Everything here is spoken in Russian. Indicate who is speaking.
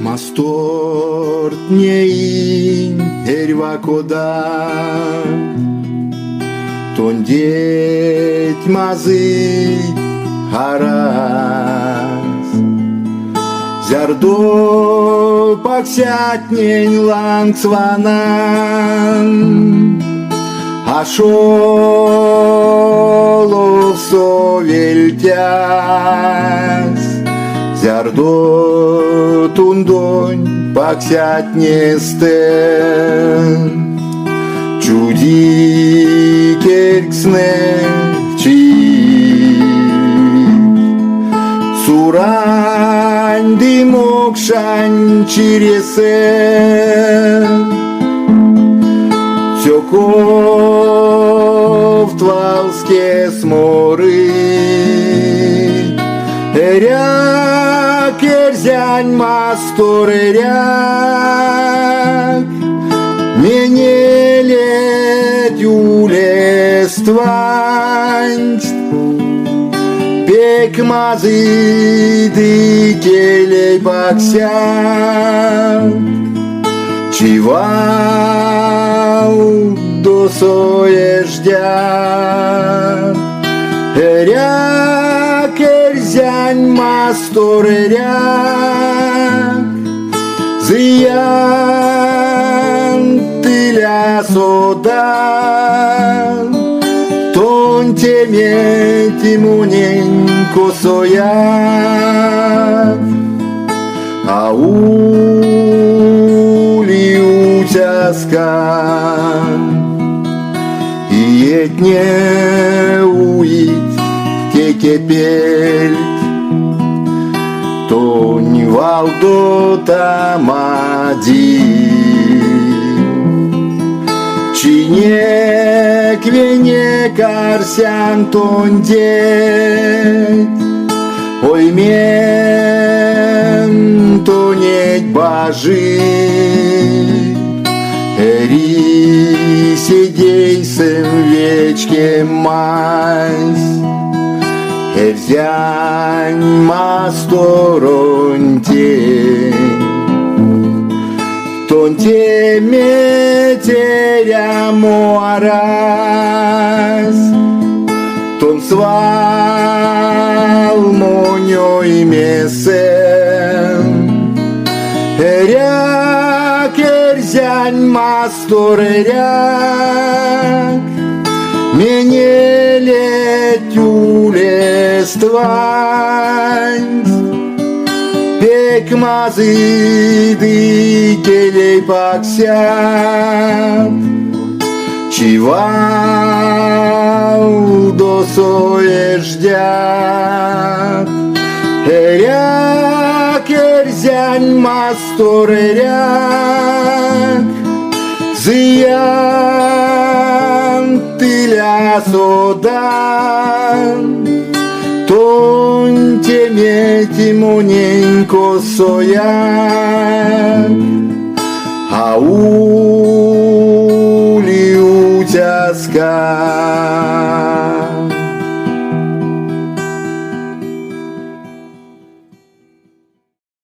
Speaker 1: Mastort nein hervakoda Tondet mazi haras Zjardo paksjatnen langsvanan Ашолов соvelтяс Зярдо тундонь паксятнестен Чуди керксне чи Сурань дымокшань чиресен Цёков твалске сморы Эряк эрзянь мастор эряк Менелет юлествансть Пекмазы дикелей баксяк Чивал до соеждя Эряк эрзянь мастор эряк Зиян тыля содан Тон теме тимуненько сояк Аули утяскан И етне уить текепель Тонь валдо тамади Чине квене карсян тондеть Ой мен тонеть бажи Эри сидейсем вечке мазь Эрзянь масторонте Тонте метеря муарас Тон свал моньо и месен Эряк эрзянь мастор эряк Менелет юлествансь Пекмазы дикелей паксят Чивал до соеждят Эряк эрзянь мастор эряк Зиян тыля содан Тонь теме тимоненько сояк Ау